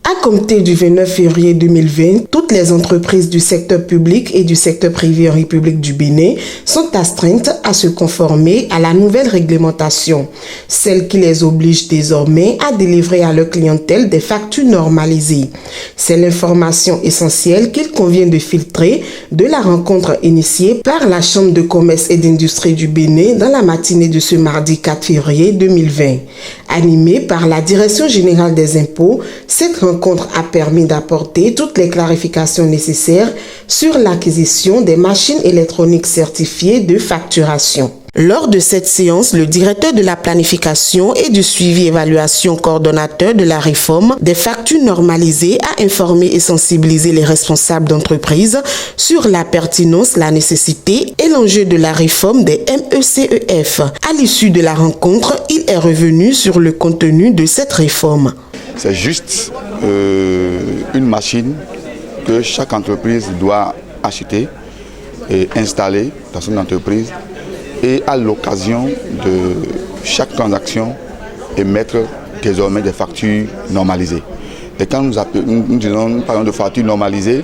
À compter du 29 février 2020, toutes les entreprises du secteur public et du secteur privé en République du Bénin sont astreintes à se conformer à la nouvelle réglementation, celle qui les oblige désormais à délivrer à leur clientèle des factures normalisées. C'est l'information essentielle qu'il convient de filtrer de la rencontre initiée par la Chambre de commerce et d'industrie du Bénin dans la matinée de ce mardi 4 février 2020. Animée par la Direction générale des impôts, cette rencontre a permis d'apporter toutes les clarifications nécessaires sur l'acquisition des machines électroniques certifiées de facturation. Lors de cette séance, le directeur de la planification et du suivi-évaluation coordonnateur de la réforme des factures normalisées a informé et sensibilisé les responsables d'entreprise sur la pertinence, la nécessité et l'enjeu de la réforme des MECEF. À l'issue de la rencontre, il est revenu sur le contenu de cette réforme. C'est juste une machine que chaque entreprise doit acheter et installer dans son entreprise et à l'occasion de chaque transaction émettre désormais des factures normalisées. Et quand nous parlons de factures normalisées,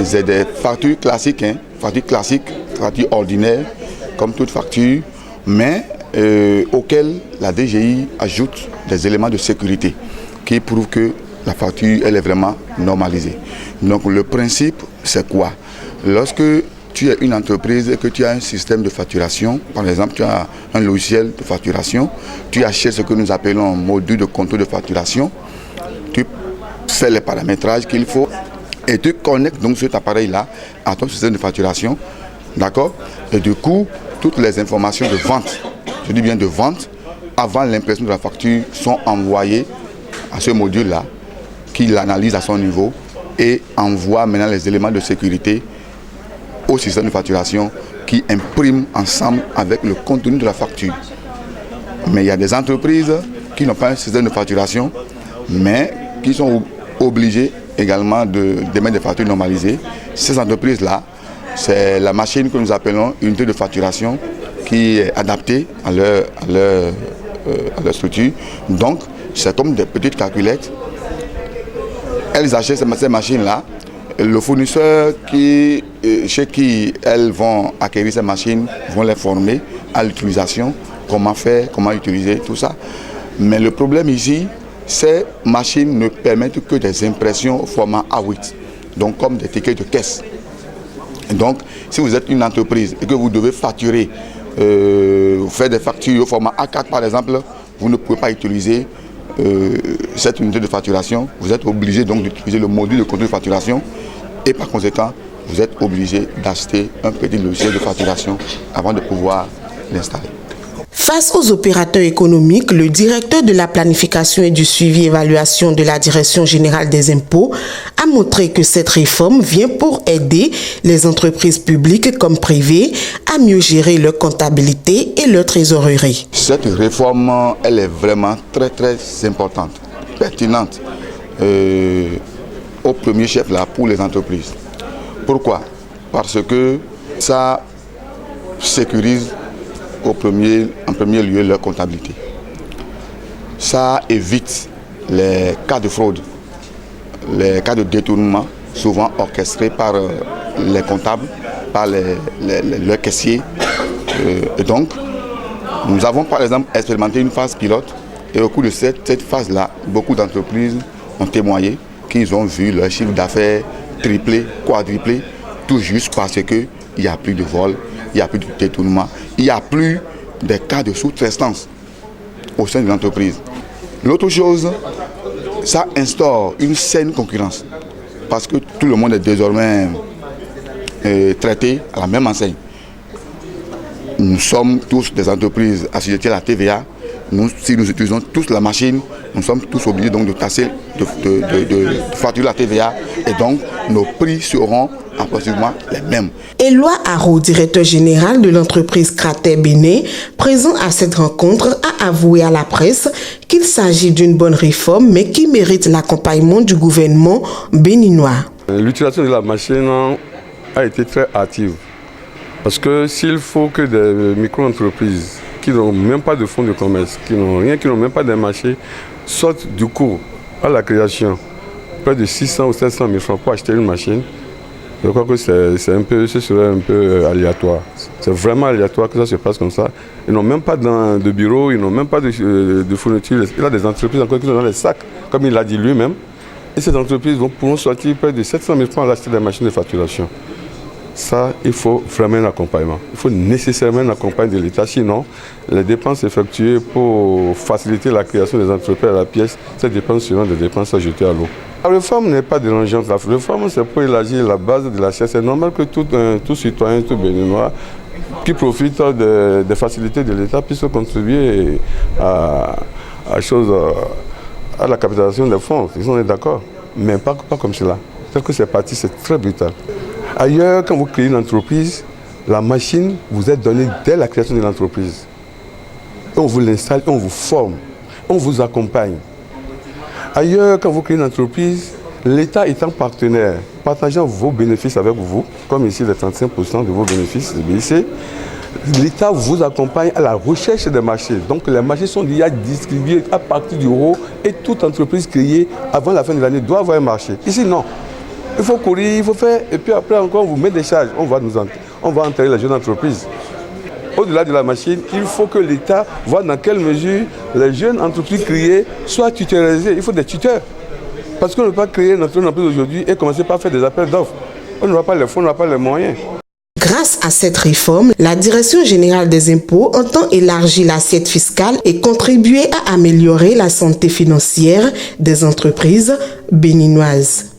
c'est des factures classiques, factures ordinaires, comme toute facture, mais auxquelles la DGI ajoute des éléments de sécurité qui prouvent que la facture elle est vraiment normalisée. Donc le principe, c'est quoi? Lorsque tu es une entreprise et que tu as un système de facturation, par exemple tu as un logiciel de facturation, tu achètes ce que nous appelons un module de contrôle de facturation, tu fais les paramétrages qu'il faut et tu connectes donc cet appareil-là à ton système de facturation, d'accord? Et du coup, toutes les informations de vente, je dis bien de vente, avant l'impression de la facture sont envoyées à ce module-là qui l'analyse à son niveau et envoie maintenant les éléments de sécurité au système de facturation qui imprime ensemble avec le contenu de la facture. Mais il y a des entreprises qui n'ont pas un système de facturation, mais qui sont obligées également d'émettre des factures normalisées. Ces entreprises-là, c'est la machine que nous appelons unité de facturation qui est adaptée à leur structure. Donc, c'est comme des petites calculettes. Elles achètent ces machines-là. Le fournisseur chez qui elles vont acquérir ces machines vont les former à l'utilisation, comment faire, comment utiliser, tout ça. Mais le problème ici, ces machines ne permettent que des impressions au format A8, donc comme des tickets de caisse. Et donc, si vous êtes une entreprise et que vous devez facturer, faire des factures au format A4 par exemple, vous ne pouvez pas utiliser cette unité de facturation. Vous êtes obligé donc d'utiliser le module de contrôle de facturation et par conséquent, vous êtes obligé d'acheter un petit logiciel de facturation avant de pouvoir l'installer. Face aux opérateurs économiques, le directeur de la planification et du suivi-évaluation de la Direction générale des impôts a montré que cette réforme vient pour aider les entreprises publiques comme privées à mieux gérer leur comptabilité et leur trésorerie. Cette réforme, elle est vraiment très importante, pertinente au premier chef là pour les entreprises. Pourquoi? Parce que ça sécurise en premier lieu leur comptabilité. Ça évite les cas de fraude, les cas de détournement, souvent orchestrés par les comptables, par les caissiers. Et donc, nous avons par exemple expérimenté une phase pilote et au cours de cette phase-là, beaucoup d'entreprises ont témoigné qu'ils ont vu leur chiffre d'affaires tripler, quadrupler, tout juste parce qu'il n'y a plus de vol, il n'y a plus de détournement, il n'y a plus des cas de sous-traitance au sein de l'entreprise. L'autre chose, ça instaure une saine concurrence parce que tout le monde est désormais traité à la même enseigne. Nous sommes tous des entreprises assujetties à la TVA. Si nous utilisons tous la machine, nous sommes tous obligés donc de tasser, de facturer la TVA et donc nos prix seront approximativement les mêmes. Éloi Haro, directeur général de l'entreprise Crater Bénin, présent à cette rencontre, a avoué à la presse qu'il s'agit d'une bonne réforme mais qui mérite l'accompagnement du gouvernement béninois. L'utilisation de la machine a été très active parce que s'il faut que des micro-entreprises qui n'ont même pas de fonds de commerce, qui n'ont rien, qui n'ont même pas de marché, sortent du cours à la création, près de 600 ou 700 000 francs pour acheter une machine. Je crois que ce serait un peu aléatoire. C'est vraiment aléatoire que ça se passe comme ça. Ils n'ont même pas de bureau, ils n'ont même pas de fourniture. Il y a des entreprises encore qui sont dans les sacs, comme il l'a dit lui-même. Et ces entreprises pourront sortir près de 700 000 francs à acheter des machines de facturation. Ça, il faut vraiment un accompagnement. Il faut nécessairement un accompagnement de l'État. Sinon, les dépenses effectuées pour faciliter la création des entreprises à la pièce, ces dépenses seront des dépenses à jeter à l'eau. La réforme n'est pas dérangeante. La réforme, c'est pour élargir la base de l'assiette. C'est normal que tout citoyen, tout béninois qui profite des facilités de l'État puisse contribuer à la capitalisation des fonds. Ils sont d'accord. Mais pas comme cela. Tel que c'est parti, c'est très brutal. Ailleurs, quand vous créez une entreprise, la machine vous est donnée dès la création de l'entreprise. On vous l'installe, on vous forme, on vous accompagne. Ailleurs, quand vous créez une entreprise, l'État étant partenaire, partageant vos bénéfices avec vous, comme ici les 35% de vos bénéfices de BIC, l'État vous accompagne à la recherche des marchés. Donc les marchés sont déjà distribués à partir du euro et toute entreprise créée avant la fin de l'année doit avoir un marché. Ici, non. Il faut courir, il faut faire, et puis après encore, on vous met des charges. On va enterrer les jeunes entreprises. Au-delà de la machine, il faut que l'État voit dans quelle mesure les jeunes entreprises créées soient tutorisées. Il faut des tuteurs. Parce qu'on ne peut pas créer notre entreprise aujourd'hui et commencer par faire des appels d'offres. On n'aura pas les fonds, on n'aura pas les moyens. Grâce à cette réforme, la Direction générale des impôts entend élargir l'assiette fiscale et contribuer à améliorer la santé financière des entreprises béninoises.